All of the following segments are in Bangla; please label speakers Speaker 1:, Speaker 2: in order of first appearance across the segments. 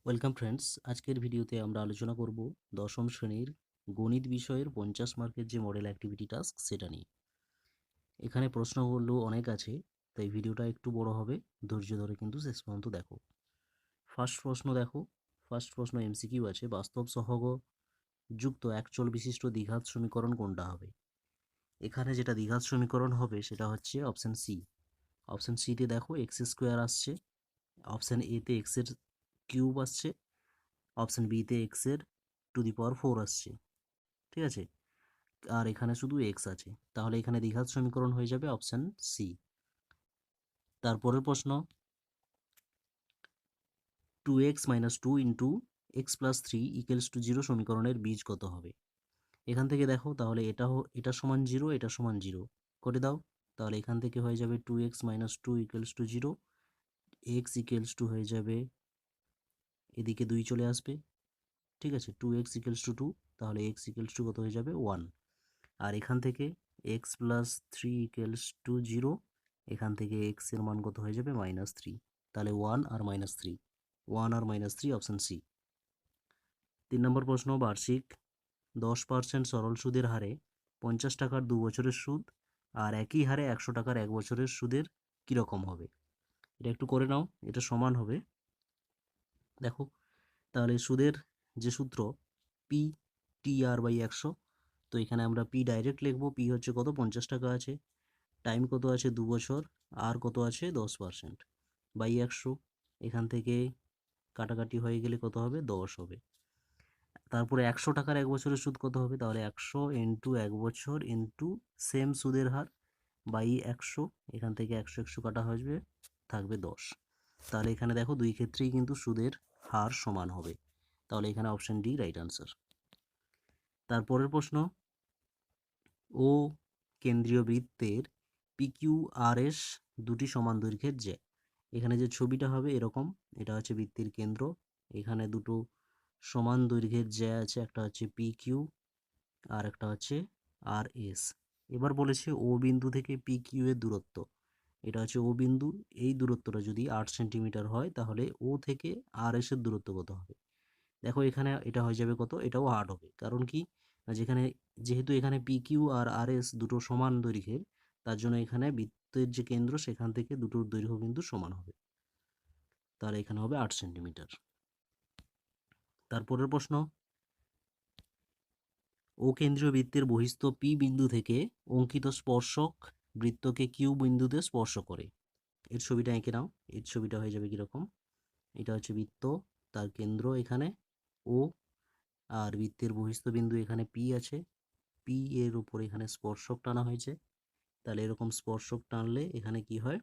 Speaker 1: ওয়েলকাম ফ্রেন্ডস, আজকের ভিডিওতে আমরা আলোচনা করব দশম শ্রেণীর গণিত বিষয়ের 50 মার্কের যে মডেল অ্যাক্টিভিটি টাস্ক সেটা নিয়ে। এখানে প্রশ্নগুলো অনেক আছে, তাই ভিডিওটা একটু বড় হবে, ধৈর্য ধরে কিন্তু শেষ পর্যন্ত দেখো। ফার্স্ট প্রশ্ন দেখো। ফার্স্ট প্রশ্ন এমসিকিউ আছে, বাস্তব সহগ যুক্ত একচল বিশিষ্ট দ্বিঘাত সমীকরণ কোনটা হবে। এখানে যেটা দ্বিঘাত সমীকরণ হবে সেটা হচ্ছে অপশান সি। অপশান সিতে দেখো এক্স স্কোয়ার আসছে, অপশান এতে এক্স এর কিউব আসছে, অপশান বিতে এক্স এর টু দি পাওয়ার 4 আসছে। ঠিক আছে, আর এখানে শুধু এক্স আছে, তাহলে এখানে দ্বিঘাত সমীকরণ হয়ে যাবে অপশান সি। তারপরের প্রশ্ন, 2x - 2 into x plus 3 equals to 0 সমীকরণের বীজ কত হবে। এখান থেকে দেখো, তাহলে এটা সমান 0, এটা সমান 0 করে দাও। তাহলে এখান থেকে হয়ে যাবে 2x - 2 equals to 0, x equals to হয়ে যাবে, এদিকে 2 চলে আসবে। ঠিক আছে, 2x ইকুয়ালস টু 2, তাহলে এক্স ইকুয়ালস টু কত হয়ে যাবে 1। আর এখান থেকে এক্স প্লাস 3 ইকুয়ালস টু 0, এখান থেকে এক্স এর মান কত হয়ে যাবে -3, তাহলে 1 আর -3, 1 আর -3 অপশান সি। 3 নম্বর প্রশ্ন, বার্ষিক 10% সরল সুদের হারে 50 টাকার 2 বছরের সুদ আর একই হারে 100 টাকার 1 বছরের সুদের কীরকম হবে। এটা একটু করে নাও, এটা সমান হবে, দেখো। তাহলে সুদের যে সূত্র পি টি আর বাই 100, তো এখানে আমরা পি ডাইরেক্ট লিখবো। পি হচ্ছে কত, 50 টাকা আছে, টাইম কত আছে 2 বছর, আর কত আছে 10% বাই 100। এখান থেকে কাটাকাটি হয়ে গেলে কত হবে, 10 হবে। তারপরে 100 টাকার 1 বছরের সুদ কত হবে, তাহলে 100 ইন্টু 1 বছর ইন্টু সেম সুদের হার বাই 100, এখান থেকে 100 100 কাটা হয়ে থাকবে 10। তাহলে এখানে দেখো দুই ক্ষেত্রেই কিন্তু সুদের হার সমান হবে, তাহলে এখানে অপশন ডি রাইট আনসার। তারপরের প্রশ্ন, ও কেন্দ্রীয় বৃত্তের PQRS দুটি সমান দৈর্ঘ্যের জ্যা। এখানে যে ছবিটা হবে এরকম, এটা হচ্ছে বৃত্তের কেন্দ্র, এখানে দুটো সমান দৈর্ঘ্যের জ্যা আছে, একটা হচ্ছে PQ আর একটা হচ্ছে RS। এবার বলেছে ও বিন্দু থেকে PQ এর দূরত্ব, এটা হচ্ছে ও বিন্দু, এই দূরত্বটা যদি 8 সেন্টিমিটার হয় তাহলে ও থেকে RS এর দূরত্ব কত হবে। দেখো এখানে এটা হয়ে যাবে কত, এটাও 8 হবে, কারণ কি না, যেহেতু এখানে PQ আর RS দুটো সমান দৈর্ঘ্যের, তার জন্য এখানে বৃত্তের যে কেন্দ্র সেখান থেকে দুটোর দৈর্ঘ্য কিন্তু সমান হবে, তাহলে এখানে হবে 8 সেন্টিমিটার। তারপরের প্রশ্ন, ও কেন্দ্রীয় বৃত্তের বহিস্থ পি বিন্দু থেকে অঙ্কিত স্পর্শক বৃত্তকে কিউ বিন্দুতে স্পর্শ করে। এর ছবিটা এঁকে নাও, এর ছবিটা হয়ে যাবে কীরকম, এটা হচ্ছে বৃত্ত, তার কেন্দ্র এখানে ও, আর বৃত্তের বহিস্থ বিন্দু এখানে পি আছে, পি এর উপর এখানে স্পর্শক টানা হয়েছে, তাহলে এরকম স্পর্শক টানলে এখানে কি হয়,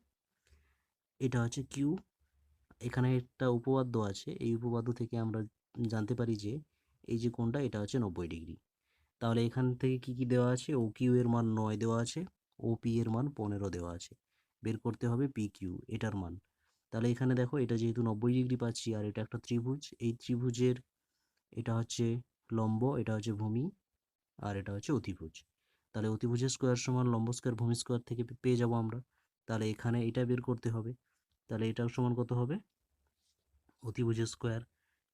Speaker 1: এটা হচ্ছে কিউ। এখানে একটা উপপাদ্য আছে, এই উপপাদ্য থেকে আমরা জানতে পারি যে এই যে কোণটা এটা হচ্ছে 90 ডিগ্রি। তাহলে এখান থেকে কি কি দেওয়া আছে, ও কিউ এর মান 9 দেওয়া আছে, ও পি এর মান 15 দেওয়া আছে, বের করতে হবে পি কিউ এটার মান। তাহলে এখানে দেখো, এটা যেহেতু 90 ডিগ্রি পাচ্ছি আর এটা একটা ত্রিভুজ, এই ত্রিভুজের এটা হচ্ছে লম্ব, এটা হচ্ছে ভূমি, আর এটা হচ্ছে অতিভুজ। তাহলে অতিভুজের স্কোয়ার সমান লম্ব স্কোয়ার ভূমি স্কোয়ার থেকে পেয়ে যাব আমরা। তাহলে এখানে এটা বের করতে হবে, তাহলে এটার সমান কত হবে, অতিভুজের স্কোয়ার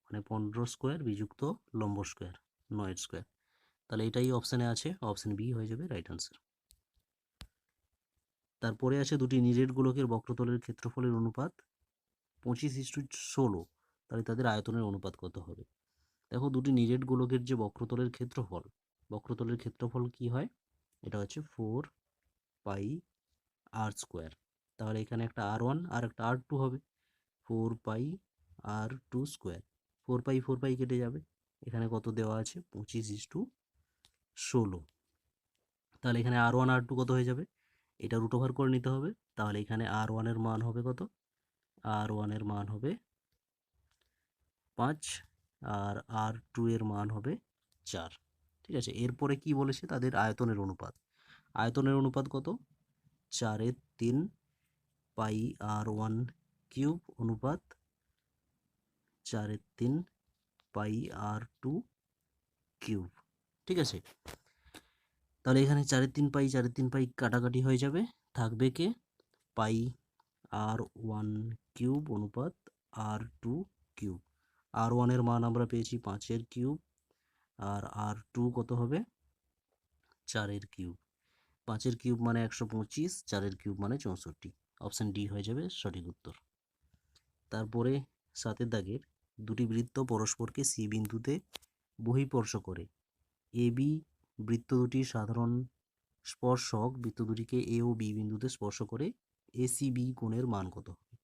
Speaker 1: মানে 15 স্কোয়ার বিযুক্ত লম্ব স্কোয়ার 9 স্কোয়ার। তাহলে এটাই অপশানে আছে, অপশান বি হয়ে যাবে রাইট আনসার। তারপরে আছে দুটি নিরেট গোলকের বক্রতলের ক্ষেত্রফলের অনুপাত 25:16, তাহলে তাদের আয়তনের অনুপাত কত হবে। দেখো, দুটি নিরেট গোলকের যে বক্রতলের ক্ষেত্রফল কি হয়, এটা হচ্ছে 4πr²। তাহলে এখানে একটা R1 আর একটা R2 হবে, 4πr²। 4π কেটে যাবে, এখানে কত দেওয়া আছে 25:16। তাহলে এখানে R1 R2 কত হয়ে যাবে, এটা রুট ওভার করে নিতে হবে। তাহলে এখানে R1 এর মান হবে কত, R1 এর মান হবে 5 আর R2 এর মান হবে 4। ঠিক আছে, এরপরে কি বলেছে, তাদের আয়তনের অনুপাত। আয়তনের অনুপাত কত, 4/3 πr1³ অনুপাত 4/3 πr2³। ঠিক আছে, তাহলে এখানে 4/3 কাটাকাটি হয়ে যাবে, থাকবে কে πr1³ অনুপাত r2³ R1 এর মান আমরা পেয়েছি 5 কিউব, আর R2 কত হবে 4 কিউব। 5 কিউব মানে 125, 4 কিউব মানে 64। অপশান ডি হয়ে যাবে সঠিক উত্তর। তারপরে 7 দাগের দুটি বৃত্ত পরস্পরকে সি বিন্দুতে বহিঃস্পর্শ করে। এ বি বৃত্ত দুটির সাধারণ স্পর্শক বৃত্ত দুটিকে এ ও বি বিন্দুতে স্পর্শ করে এসিবি কোণের মান কত হবে?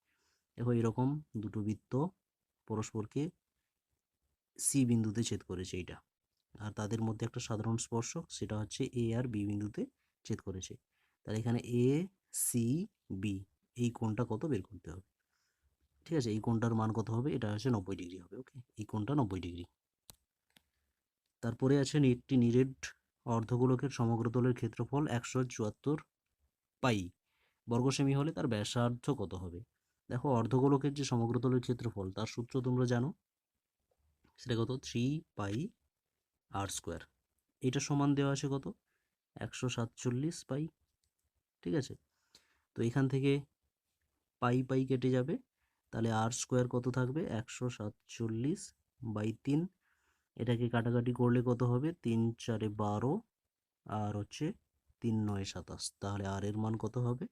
Speaker 1: দেখো এরকম দুটো বৃত্ত পরস্পরকে সি বিন্দুতে ছেদ করেছে এইটা, আর তাদের মধ্যে একটা সাধারণ স্পর্শক সেটা হচ্ছে এ আর বি বিন্দুতে ছেদ করেছে। তাহলে এখানে এ সি বি এই কোণটা কত বের করতে হবে। ঠিক আছে, এই কোণটার মান কত হবে? এটা হচ্ছে 90 ডিগ্রি হবে। ওকে, এই কোণটা 90 ডিগ্রি। তারপরে আছে একটি নিরেট অর্ধগোলকের সমগ্র তলের ক্ষেত্রফল 174 পাই বর্গ সেমি হলে তার ব্যাসার্ধ কত হবে? দেখো অর্ধগোলকের যে সমগ্র তলের ক্ষেত্রফল তার সূত্র তোমরা জানো, সেটা কত 3 পাই আর স্কোয়ার। এটা সমান দেওয়া আছে কত 147 পাই। ঠিক আছে, তো এখান থেকে পাই পাই কেটে যাবে, তাহলে আর স্কোয়ার কত থাকবে 147/3। এটাকে কাটাকাটি করলে কত হবে 3 4 12 আর হচ্ছে 3 9 27। তাহলে আর এর মান কত হবে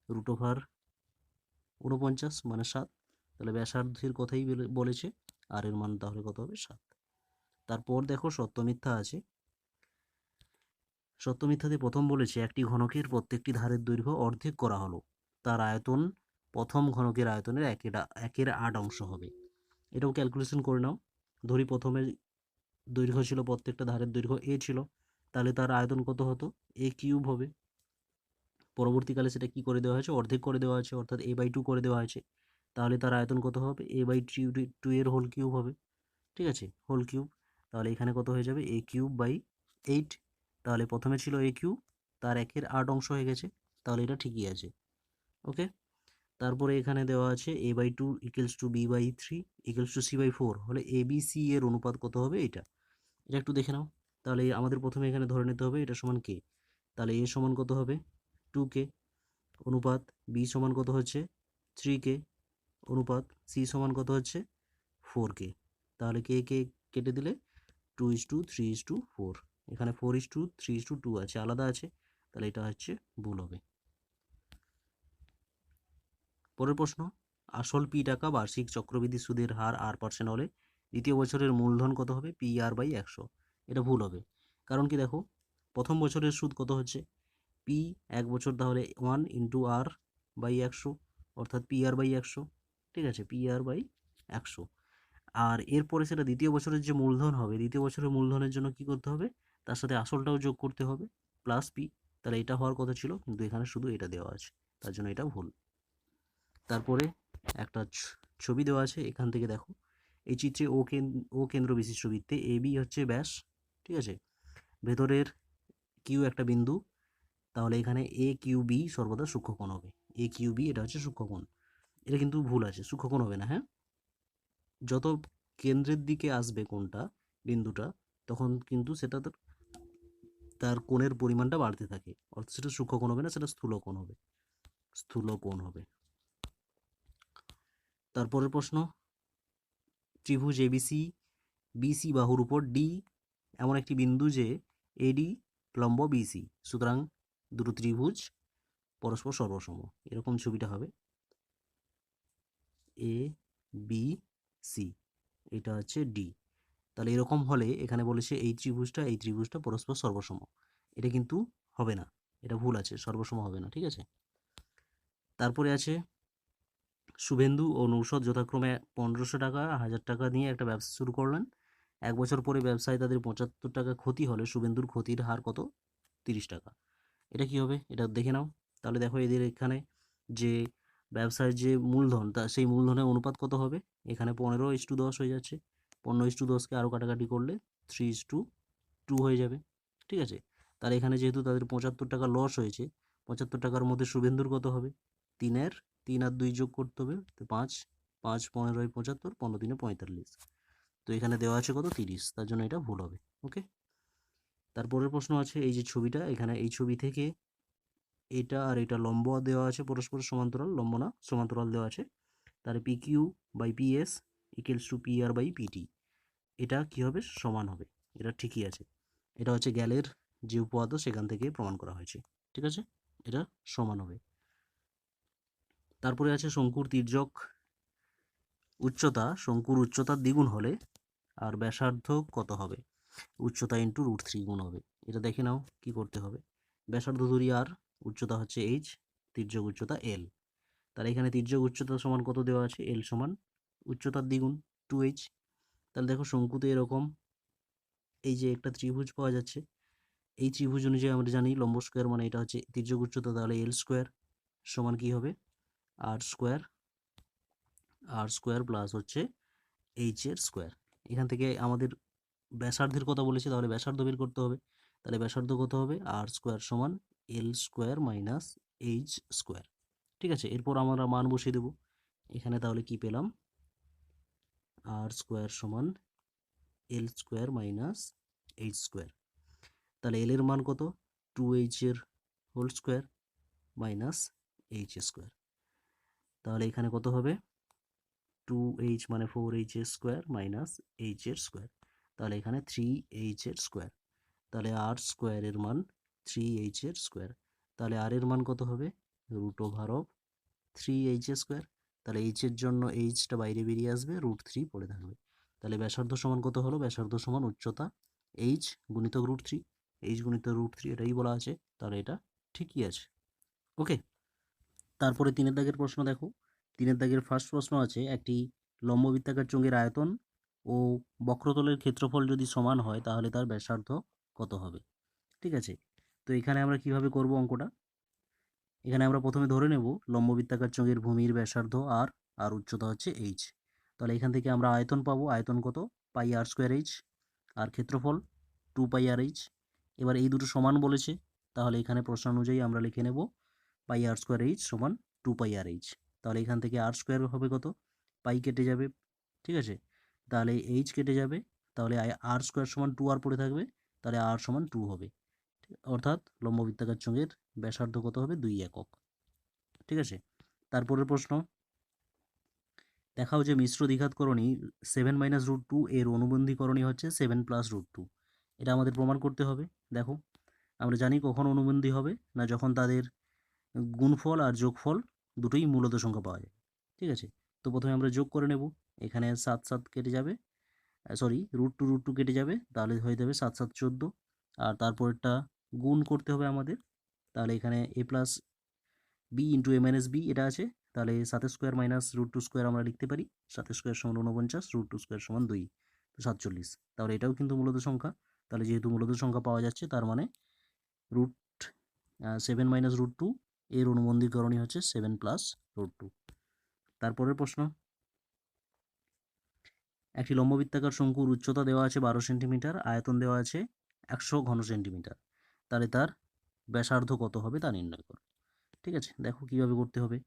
Speaker 1: √49 মানে 7। তাহলে ব্যাসার্ধের কথাই বলেছে, আর এর মান তাহলে কত হবে 7। তারপর দেখো সত্য মিথ্যা আছে। সত্য মিথ্যাতে প্রথম বলেছে একটি ঘনকের প্রত্যেকটি ধারের দৈর্ঘ্য অর্ধেক করা হলো, তার আয়তন প্রথম ঘনকের আয়তনের 1/8 অংশ হবে। এটাও ক্যালকুলেশন করে নাও। ধরি প্রথমে দৈর্ঘ্য ছিল, প্রত্যেকটা ধারের দৈর্ঘ্য এ ছিল, তাহলে তার আয়তন কত হতো এ কিউব হবে। পরবর্তীকালে সেটা কি করে দেওয়া হয়েছে, অর্ধেক করে দেওয়া হয়েছে, অর্থাৎ a/2 করে দেওয়া হয়েছে। তাহলে তার আয়তন কত হবে a/2 এর হোল কিউব হবে। ঠিক আছে, হোল কিউব। তাহলে এখানে কত হয়ে যাবে a3/8। তাহলে প্রথমে ছিল a কিউব, তার 1/8 অংশ হয়ে গেছে, তাহলে এটা ঠিকই আছে। ওকে, তারপরে এখানে দেওয়া আছে a/2 = b/3 = c/4 হলে abc এর অনুপাত কত হবে এটা একটু দেখে নাও। তাহলে আমাদের প্রথমে এখানে ধরে নিতে হবে এটা সমান কে। তাহলে a সমান কত হবে 2k অনুপাত b সমান কত হচ্ছে 3k অনুপাত c সমান কত হচ্ছে 4k। তাহলে কে কে কেটে দিলে 2:3:4। এখানে 4:3:2 আছে, আলাদা আছে, তাহলে এটা হচ্ছে ভুল হবে। পরের প্রশ্ন, আসল পি টাকা বার্ষিক চক্রবৃদ্ধি সুদের হার r% হলে দ্বিতীয় বছরের মূলধন কত হবে PR/100। এটা ভুল হবে, কারণ কি দেখো প্রথম বছরের সুদ কত হচ্ছে পি 1 বছর, তাহলে 1 × r/100 অর্থাৎ PR/100। ঠিক আছে, PR/100। আর এরপরে সেটা দ্বিতীয় বছরের যে মূলধন হবে, দ্বিতীয় বছরের মূলধনের জন্য কি করতে হবে, তার সাথে আসলটাও যোগ করতে হবে প্লাস পি। তাহলে এটা হওয়ার কথা ছিল, কিন্তু এখানে শুধু এটা দেওয়া আছে, তার জন্য এটা ভুল। তারপরে একটা ছবি দেওয়া আছে, এখান থেকে দেখো এই চিত্রে ও কেন্দ্র বিশিষ্ট বৃত্তে এ বি হচ্ছে ব্যাস। ঠিক আছে, ভেতরের কিউ একটা বিন্দু, তাহলে এখানে এ কিউ বি সর্বদা সূক্ষ্মকোণ হবে। এ কিউ বি এটা হচ্ছে সূক্ষ্মকোণ, এটা কিন্তু ভুল আছে, সূক্ষ্মকোণ হবে না। হ্যাঁ, যত কেন্দ্রের দিকে আসবে কোণটা বিন্দুটা, তখন কিন্তু সেটা তার কোণের পরিমাণটা বাড়তে থাকে, অর্থাৎ সেটা সূক্ষ্মকোণ হবে না, সেটা স্থূলকোণ হবে, স্থূলকোণ হবে। তারপরের প্রশ্ন, ত্রিভুজ এবিসি বিসি বাহুর উপর ডি এমন একটি বিন্দু যে এডি লম্ব বিসি, সুতরাং দুটো ত্রিভুজ পরস্পর সর্বসম, এরকম ছবিটা হবে এ বি সি, এটা হচ্ছে ডি। তাহলে এরকম হলে এখানে বলেছে এই ত্রিভুজটা পরস্পর সর্বসম, এটা কিন্তু হবে না, এটা ভুল আছে, সর্বসম হবে না। ঠিক আছে, তারপরে আছে শুভেন্দু ও নৌশদ যথাক্রমে 1500 টাকা 1000 টাকা নিয়ে একটা ব্যবসা শুরু করলেন। 1 বছর পরে ব্যবসায় তাদের 75 টাকা ক্ষতি হলে শুভেন্দুর ক্ষতির হার কত 30 টাকা। এটা কি হবে এটা দেখে নাও। তাহলে দেখো এদের এখানে যে ব্যবসার যে মূলধন, তা সেই মূলধনের অনুপাত কত হবে, এখানে 15:10 হয়ে যাচ্ছে। 15:10কে আরও কাটাকাটি করলে 3:2 হয়ে যাবে। ঠিক আছে, তার এখানে যেহেতু তাদের 75 টাকা লস হয়েছে, 75 টাকার মধ্যে শুভেন্দুর কত হবে 3 আর 2 যোগ করতে হবে, তো 5 5 15 75, 15 3 45। তো এখানে দেওয়া আছে কত 30, তার জন্য এটা ভুল হবে। ওকে, তারপরের প্রশ্ন আছে এই যে ছবিটা, এখানে এই ছবি থেকে এটা আর এটা লম্ব দেওয়া আছে, পরস্পর সমান্তরাল, লম্ব না সমান্তরাল দেওয়া আছে। তাহলে PQ/PS equals to P R by PT. এটা কি হবে? সমান হবে। এটা ঠিকই আছে। এটা হচ্ছে গ্যালের যে উপপাদ্য সেখান থেকে প্রমাণ করা হয়েছে। ঠিক আছে, এটা সমান হবে। তারপরে আছে শঙ্কুর তির্যক উচ্চতা শঙ্কুর উচ্চতার দ্বিগুণ হলে আর ব্যাসার্ধ কত হবে? উচ্চতা ইন্টু √3 গুণ হবে। এটা দেখে নাও কি করতে হবে। ব্যাসার্ধ ধরি আর, উচ্চতা হচ্ছে এইচ, তির্যক উচ্চতা এল। তাহলে এখানে তির্যক উচ্চতা সমান কত দেওয়া আছে? এল সমান উচ্চতার দ্বিগুণ 2h। তাহলে দেখো শঙ্কুতে এরকম এই যে একটা ত্রিভুজ পাওয়া যাচ্ছে, এই ত্রিভুজ অনুযায়ী আমরা জানি লম্ব স্কোয়ার মানে এটা হচ্ছে তির্যক উচ্চতা, তাহলে এল স্কোয়ার সমান কি হবে? আর স্কোয়ার, আর স্কোয়ার প্লাস হচ্ছে এইচ এর স্কোয়ার। এখান থেকে আমাদের ব্যাসার্ধের কথা বলেছে, তাহলে ব্যাসার্ধ বের করতে হবে। তাহলে ব্যাসার্ধ কত হবে? আর স্কোয়ার সমান L square minus H square. ঠিক আছে, এরপর আমরা মান বসিয়ে দেবো এখানে। তাহলে কি পেলাম? আর স্কোয়ার সমান L square minus H square. তাহলে এল এর মান কত? 2h এর whole square minus H square. তাহলে এখানে কত হবে? 2h মানে 4h এর স্কোয়ার মাইনাস এইচ এর স্কোয়ার। তাহলে এখানে 3h এর স্কোয়ার। তাহলে আর স্কোয়ারের মান 3h এর স্কোয়ার। তাহলে আর এর মান কত হবে? √3h square. তাহলে এইচ এর জন্য এইচটা বাইরে বেরিয়ে আসবে, √3 পড়ে থাকবে। তাহলে ব্যাসার্ধ সমান কত হলো? ব্যাসার্ধ সমান উচ্চতা এইচ গুণিতক √3, এইচ গুণিতক √3 এটাই বলা আছে। তাহলে এটা ঠিকই আছে। ওকে, তারপরে 3 দাগের প্রশ্ন দেখো। 3 দাগের ফার্স্ট প্রশ্ন আছে, একটি লম্ববৃত্তাকার চোঙের আয়তন ও বক্রতলের ক্ষেত্রফল যদি সমান হয় তাহলে তার ব্যাসার্ধ কত হবে? ঠিক আছে, তো এখানে আমরা কিভাবে করব অঙ্কটা? এখানে আমরা প্রথমে ধরে নেব লম্ববৃত্তাকার চোঙের ভূমির ব্যাসার্ধ আর, আর উচ্চতা হচ্ছে এইচ। তাহলে এখান থেকে আমরা আয়তন পাবো। আয়তন কত? পাই আর স্কোয়ার এইচ। আর ক্ষেত্রফল 2 পাই আর এইচ। এবার এই দুটো সমান বলেছে, তাহলে এখানে প্রশ্ন অনুযায়ী আমরা লিখে নেব পাই আর স্কোয়ার এইচ সমান 2 পাই আর এইচ। তাহলে এখান থেকে আর স্কোয়ার হবে কত? পাই কেটে যাবে। ঠিক আছে, তাহলে এইচ কেটে যাবে। তাহলে আর স্কোয়ার সমান 2 আর পড়ে থাকবে। তাহলে আর সমান 2 হবে। অর্থাৎ লম্ববৃত্তাকার চোঙের ব্যাসার্ধ কত হবে? 2 একক। ঠিক আছে, তারপরের প্রশ্ন, দেখাও যে মিশ্র দ্বিঘাতকরণী 7 মাইনাস √2 এর অনুবন্ধীকরণী হচ্ছে 7 প্লাস √2। এটা আমাদের প্রমাণ করতে হবে। দেখো, আমরা জানি কখন অনুবন্ধী হবে না, যখন তাদের গুণফল আর যোগফল দুটোই মূলত সংখ্যা পাওয়া যায়। ঠিক আছে, তো প্রথমে আমরা যোগ করে নেব। এখানে 7 7 কেটে যাবে, সরি √2 কেটে যাবে, তাহলে হয়ে যাবে 7 7 14। আর তারপরেরটা গুণ করতে হবে আমাদের। তাহলে এখানে a plus B into A minus B এটা আছে। তাহলে 7 স্কোয়ার মাইনাস √2 স্কোয়ার আমরা লিখতে পারি। 7 স্কোয়ার সমান 49, √2 স্কোয়ার সমান 2, তো 47। তাহলে এটাও কিন্তু মূলত সংখ্যা। তাহলে যেহেতু মূলত সংখ্যা পাওয়া যাচ্ছে, তার মানে রুট 7 মাইনাস √2 এর অনুবন্ধীকরণই হচ্ছে 7 প্লাস √2। তারপরের প্রশ্ন, একটি লম্ববৃত্তাকার শঙ্কুর উচ্চতা দেওয়া আছে 12 সেন্টিমিটার, আয়তন দেওয়া আছে 100 ঘন সেন্টিমিটার। তাহলে তার ব্যাসার্ধ কত হবে তা নির্ণয় করো। ঠিক আছে, দেখো কিভাবে করতে হবে।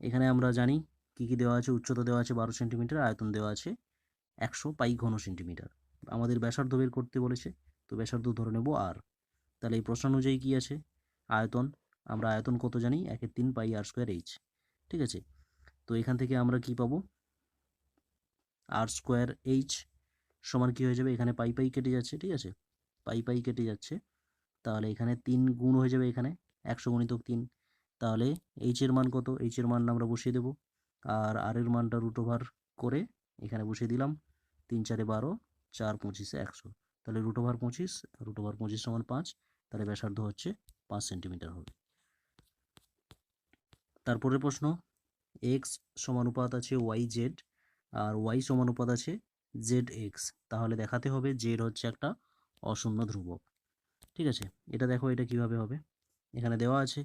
Speaker 1: এখানে আমরা জানি কি কি দেওয়া আছে। উচ্চতা দেওয়া আছে 12 সেন্টিমিটার, আয়তন দেওয়া আছে 100 পাই ঘন সেন্টিমিটার। আমাদের ব্যাসার্ধ বের করতে বলেছে, তো ব্যাসার্ধ ধরে নেব আর। তাহলে এই প্রশ্ন অনুযায়ী কি আছে? আয়তন, আমরা আয়তন কত জানি? 1/3 পাই আর স্কোয়ার এইচ। ঠিক আছে, তো এখান থেকে আমরা কি পাবো? আর স্কোয়ার এইচ সমান কি হয়ে যাবে? এখানে পাই পাই কেটে যাচ্ছে। ঠিক আছে, পাই পাই কেটে যাচ্ছে। তাহলে এখানে 3 গুণ হয়ে যাবে, এখানে 100 গুণিতক 3। তাহলে এইচ এর মান কত? এইচ এর মান আমরা বসিয়ে দেবো। আর আর এর মানটা √ওভার করে এখানে বসিয়ে দিলাম। 3 4 12, 4 25 100। তাহলে √ওভার 25, √ওভার 25 সমান 5। তাহলে ব্যাসার্ধ হচ্ছে 5 সেন্টিমিটার হবে। তারপরের প্রশ্ন, এক্স সমানুপাত আছে ওয়াই জেড আর ওয়াই সমানুপাত আছে জেড এক্স। তাহলে দেখাতে হবে জেড হচ্ছে একটা অশূন্য ধ্রুবক। ঠিক আছে, এটা দেখো এটা কিভাবে হবে। এখানে দেওয়া আছে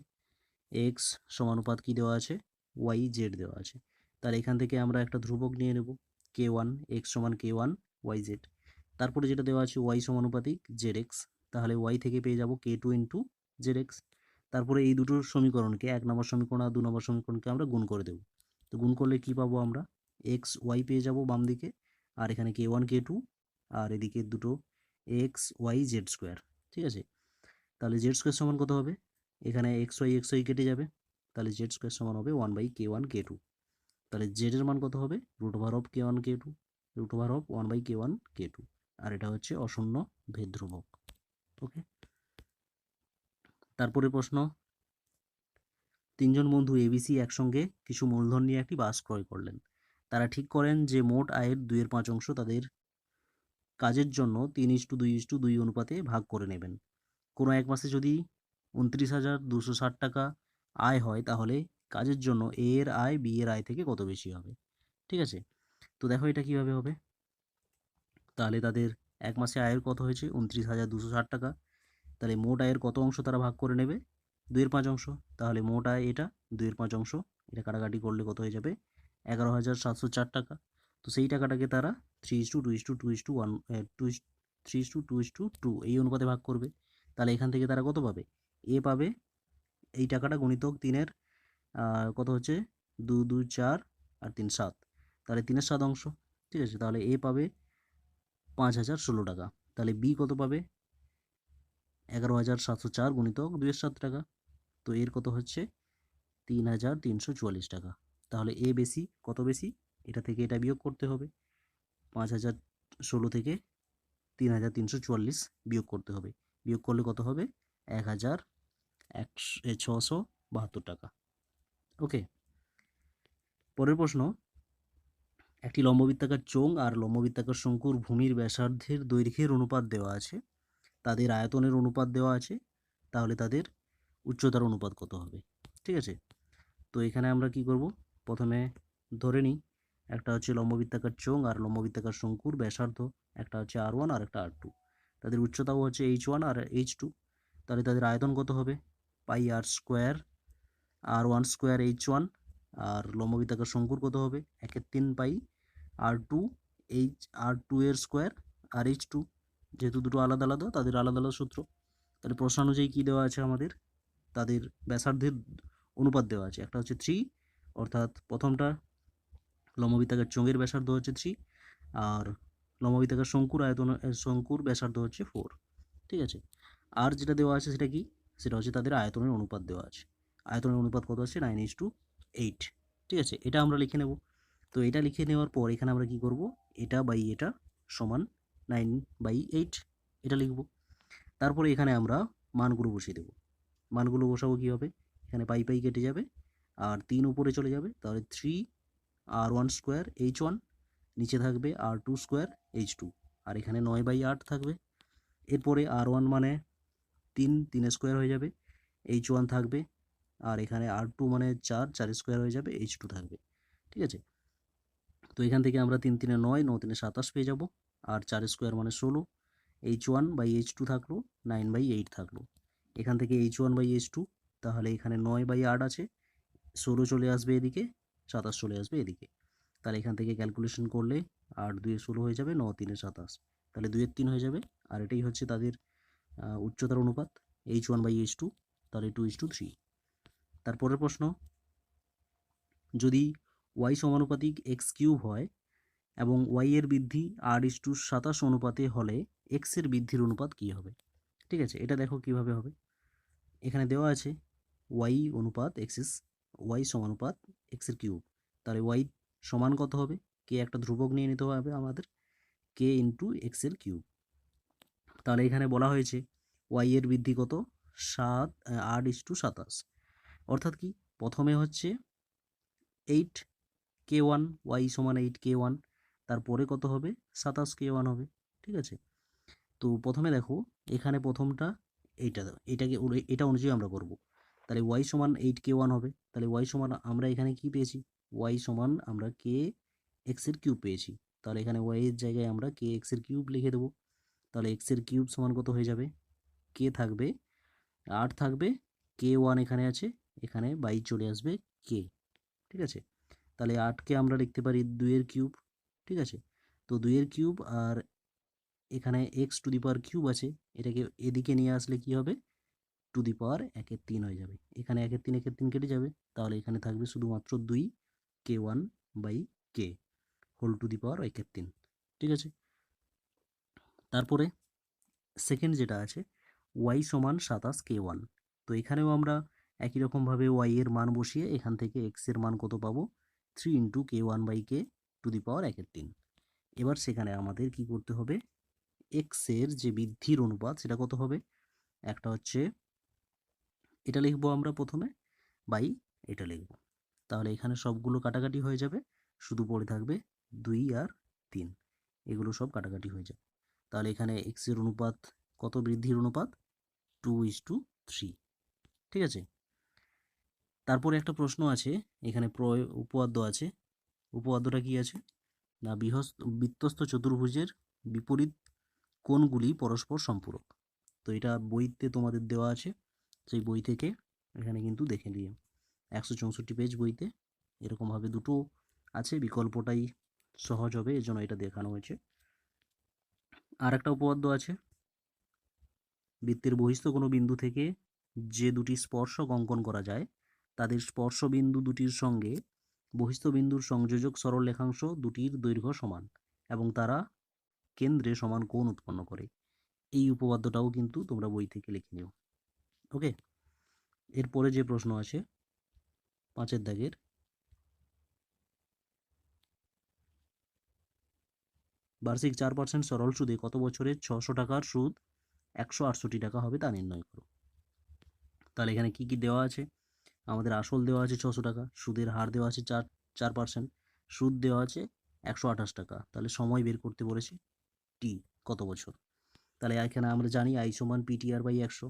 Speaker 1: এক্স সমানুপাত কি দেওয়া আছে? ওয়াই জেড দেওয়া আছে। তাহলে এখান থেকে আমরা একটা ধ্রুবক নিয়ে নেব k1, এক্স সমান k1 ওয়াই জেড। তারপরে যেটা দেওয়া আছে ওয়াই সমানুপাতিক জেড এক্স। তাহলে ওয়াই থেকে পেয়ে যাব k2 ইন্টু জেড এক্স। তারপরে এই দুটো সমীকরণকে, 1 নম্বর সমীকরণ আর 2 নম্বর সমীকরণকে আমরা গুণ করে দেব। তো গুণ করলে কি পাবো আমরা? এক্স ওয়াই পেয়ে যাব বাম দিকে, আর এখানে k1 k2, আর এদিকে দুটো এক্স ওয়াই জেড স্কোয়ার। ঠিক আছে, তাহলে জেড স্কোয়ার সমান কত হবে? এখানে এক্স ওয়াই কেটে যাবে। তাহলে জেড স্কোয়ার সমান হবে 1/k1 k2। তাহলে জেড এর মান কত হবে √(k1 k2) √(1/k1 k2), আর এটা হচ্ছে অশূন্য ভেদ ধ্রুবক। ওকে, তারপরে প্রশ্ন, তিনজন বন্ধু এবিসি একসঙ্গে কিছু মূলধন নিয়ে একটি বাস ক্রয় করলেন। তারা ঠিক করেন যে মোট আয়ের 2/5 তাদের কাজের জন্য 3:2:2 অনুপাতে ভাগ করে নেবেন। কোনো এক মাসে যদি 29,260 টাকা আয় হয়, তাহলে কাজের জন্য এ এর আয় বি এর আয় থেকে কত বেশি হবে? ঠিক আছে, তো দেখো এটা কিভাবে হবে। তাহলে তাদের এক মাসে আয়ের কত হয়েছে 29,260 টাকা, তাহলে মোট আয়ের কত অংশ তারা ভাগ করে নেবে? 2/5 তাহলে মোট আয় এটা 2/5, এটা কাটাকাটি করলে কত হয়ে যাবে 11,704 টাকা। তো সেই টাকাটাকে তারা 3:2:2:1 3:2:2 এই অনুপাতে ভাগ করবে। তাহলে এখান থেকে তারা কত পাবে? এ পাবে এই টাকাটা গুণিতক 3-এর কত হচ্ছে 2 2 4 আর 3 7, তাহলে 3/7 অংশ। ঠিক আছে, তাহলে এ পাবে 5,016 টাকা। তাহলে বি কত পাবে? 11,704 গুণিতক 2/7 টাকা। তো এর কত হচ্ছে 3,344 টাকা। তাহলে এ বেশি, কত বেশি? এটা থেকে এটা বিয়োগ করতে হবে, 5,016 থেকে 3,344 বিয়োগ করতে হবে। বিয়োগ করলে কত হবে? 1,672 টাকা। ওকে, পরের প্রশ্ন, একটি লম্ববৃত্তাকার চোঙ আর লম্ববৃত্তাকার শঙ্কুর ভূমির ব্যাসার্ধের দৈর্ঘ্যের অনুপাত দেওয়া আছে, তাদের আয়তনের অনুপাত দেওয়া আছে, তাহলে তাদের উচ্চতার অনুপাত কত হবে? ঠিক আছে, তো এখানে আমরা কি করব, প্রথমে ধরে নিই একটা হচ্ছে লম্ববৃত্তাকার চোঙ আর লম্ববৃত্তাকার শঙ্কুর ব্যাসার্ধ, একটা হচ্ছে R1 আর একটা R2, তাদের উচ্চতাও হচ্ছে H1 আর H2, তাহলে তাদের আয়তন কত হবে? πr² R1² H1, আর লম্ববৃত্তাকার শঙ্কুর কত হবে? 1/3 পাই R2 R2 এর স্কোয়ার আর H2, যেহেতু দুটো আলাদা আলাদা তাদের আলাদা আলাদা সূত্র। তাহলে প্রশ্ন অনুযায়ী কী দেওয়া আছে আমাদের? তাদের ব্যাসার্ধের অনুপাত দেওয়া আছে, একটা হচ্ছে 3, অর্থাৎ প্রথমটা লম্ববৃত্তাকার চোঙের ব্যাসার্ধ হচ্ছে 3, আর লম্ববৃত্তাকার শঙ্কুর ব্যাসার্ধ হচ্ছে 4। ঠিক আছে, আর যেটা দেওয়া আছে সেটা কি? সেটা হচ্ছে তাদের আয়তনের অনুপাত দেওয়া আছে। আয়তনের অনুপাত কত আছে? 9:8। ঠিক আছে, এটা আমরা লিখে নেব। তো এটা লিখে নেওয়ার পর এখানে আমরা কি করব? এটা বাই এটা সমান 9/8 এটা লিখব। তারপরে এখানে আমরা মানগুলো বসিয়ে দেব। মানগুলো বসাবো কীভাবে? এখানে পাই পাই কেটে যাবে আর 3 উপরে চলে যাবে, তাহলে 3 R1² H1, নিচে থাকবে R2² H2, আর এখানে 9/8 থাকবে। এরপরে R1 মানে 3 স্কোয়ার হয়ে যাবে, H1 থাকবে, আর এখানে R2 মানে 4 স্কোয়ার হয়ে যাবে, H2 থাকবে। ঠিক আছে, তো এখান থেকে আমরা 3 3 9, 9 3 27 পেয়ে যাব, আর 4 স্কোয়ার মানে 16, H1/H2 থাকলো 9/8 থাকলো। এখান থেকে H1/H2, তাহলে এখানে 9/8 আছে, 16 চলে আসবে এদিকে, 27 চলে আসবে এদিকে। তাহলে এখান থেকে ক্যালকুলেশন করলে 8 2 16 হয়ে যাবে, 9 3 27, তাহলে 2 3 হয়ে যাবে। আর এটাই হচ্ছে তাদের উচ্চতার অনুপাত H1/H2, তাহলে 2:3। তারপরের প্রশ্ন, যদি y সমানুপাতিক x³ হয় এবং y এর বৃদ্ধি r:27 অনুপাতে হলে x এর বৃদ্ধির অনুপাত কী হবে? ঠিক আছে, এটা দেখো কিভাবে হবে। এখানে দেওয়া আছে y অনুপাত y সমানুপাত x এর কিউব, তাহলে y সমান কত হবে? কে একটা ধ্রুবক নিয়ে নিতে হবে আমাদের, k ইন্টু এক্স এর কিউব। তাহলে এখানে বলা হয়েছে y এর বৃদ্ধি কত? 8:27, অর্থাৎ কি? প্রথমে হচ্ছে 8k1, y সমান 8k1, তারপরে কত হবে? 27k1 হবে। ঠিক আছে, তো প্রথমে দেখো এখানে প্রথমটা এটা অনুযায়ী আমরা করব। তাহলে y সমান 8k1 হবে, তাহলে y সমান আমরা এখানে কি পেয়েছি? y সমান আমরা k x এর কিউব পেয়েছি, তাহলে এখানে y এর জায়গায় আমরা k x এর কিউব লিখে দেবো। তাহলে x এর কিউব সমান কত হয়ে যাবে? k থাকবে 8 থাকবে, k1 এখানে আছে, এখানে বাই চলে আসবে k। ঠিক আছে, তাহলে 8কে আমরা লিখতে পারি 2 এর কিউব। ঠিক আছে, তো 2 এর কিউব আর এখানে x³ আছে, এটাকে এদিকে নিয়ে আসলে কি হবে? 1/3 হয়ে যাবে, এখানে 1/3 কেটে যাবে, তাহলে এখানে থাকবে শুধুমাত্র 2 k1/k whole to the power 1/3। ঠিক আছে, তারপরে সেকেন্ড যেটা আছে y সমান 27k1, তো এখানেও আমরা একই রকমভাবে y এর মান বসিয়ে এখান থেকে x এর মান কত পাবো? Three into k one by k to the power 1/3। এবার সেখানে আমাদের কি করতে হবে, এক্সের যে বৃদ্ধির অনুপাত সেটা কত হবে, একটা হচ্ছে এটা লিখবো আমরা প্রথমে, বাই এটা লিখবো। তাহলে এখানে সবগুলো কাটাকাটি হয়ে যাবে, শুধু পড়ে থাকবে 2 আর 3, এগুলো সব কাটাকাটি হয়ে যাবে। তাহলে এখানে এক্সের অনুপাত কত, বৃদ্ধির অনুপাত 2:3, ঠিক আছে। তারপরে একটা প্রশ্ন আছে, এখানে উপপাদ্য আছে। উপপাদ্যটা কি আছে না, বৃত্তস্থ চতুর্ভুজের বিপরীত কোণগুলি পরস্পর সম্পূরক। তো এটা বইতে তোমাদের দেওয়া আছে, সেই বই থেকে এখানে কিন্তু দেখে নিও। 164 পেজ বইতে এরকমভাবে দুটো আছে, বিকল্পটাই সহজ হবে এজন্য এটা দেখানো হয়েছে। আর একটা উপপাদ্য আছে, বৃত্তের বহিস্থ কোনো বিন্দু থেকে যে দুটি স্পর্শক অঙ্কন করা যায় তাদের স্পর্শ বিন্দু দুটির সঙ্গে বহিস্থ বিন্দুর সংযোজক সরল রেখাংশ দুটির দৈর্ঘ্য সমান এবং তারা কেন্দ্রে সমান কোণ উৎপন্ন করে। এই উপপাদ্যটাও কিন্তু তোমরা বই থেকে লিখে নিও। ওকে, এরপরে যে প্রশ্ন আছে 5 দাগের, বার্ষিক 4% সরল সুদে কত বছরে 600 টাকার সুদ 168 টাকা হবে তা নির্ণয় করো। তাহলে এখানে কি কি দেওয়া আছে, আমাদের আসল দেওয়া আছে 600 টাকা, সুদের হার দেওয়া আছে 4%, সুদ দেওয়া আছে 128 টাকা। তাহলে সময় বের করতে বলেছে, টি কত বছর। তাহলে এখানে আমরা জানি আই সমান পিটিআর বাই 100,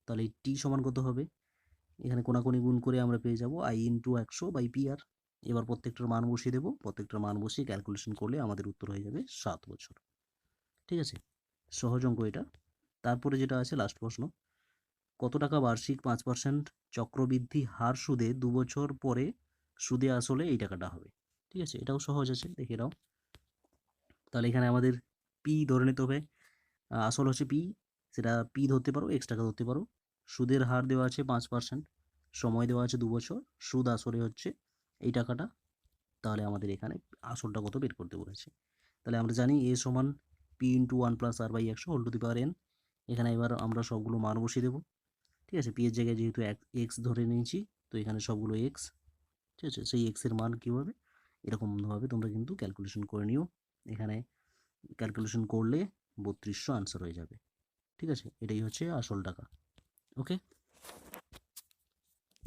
Speaker 1: তাহলে টি সমান কত হবে, এখানে কোনাকুনি গুণ করে আমরা পেয়ে যাব আই ইন্টু 100 বাই পিআর। এবার প্রত্যেকটার মান বসিয়ে দেবো, প্রত্যেকটার মান বসিয়ে ক্যালকুলেশন করলে আমাদের উত্তর হয়ে যাবে 7 বছর। ঠিক আছে, সহজ অঙ্ক এটা। তারপরে যেটা আছে লাস্ট প্রশ্ন, কত টাকা বার্ষিক 5% চক্রবৃদ্ধি হার সুদে 2 বছর পরে সুদে আসলে এই টাকাটা হবে। ঠিক আছে, এটাও সহজ আছে, দেখে নাও। তাহলে এখানে আমাদের পি ধরে নিতে হবে, আসল হচ্ছে পি, সেটা পি ধরতে পারো, এক্স টাকা ধরতে পারো। সুদের হার দেওয়া আছে 5%, সময় দেওয়া আছে 2 বছর, সুদ আসলে হচ্ছে এই টাকাটা। তাহলে আমাদের এখানে আসলটা কত বের করতে বলেছে। তাহলে আমরা জানি এ সমান P into 1 plus R by 100 whole to the power N. এখানে এবার আমরা সবগুলো মান বসিয়ে দেবো। ঠিক আছে, পি এর জায়গায় যেহেতু এক্স ধরে নিয়েছি, তো এখানে সবগুলো এক্স। ঠিক আছে, সেই এক্সের মান কী হবে, এরকমভাবে তোমরা কিন্তু ক্যালকুলেশন করে নিও। এখানে ক্যালকুলেশন করলে 3200 আনসার হয়ে যাবে। ঠিক আছে, এটাই হচ্ছে আসল টাকা। ওকে।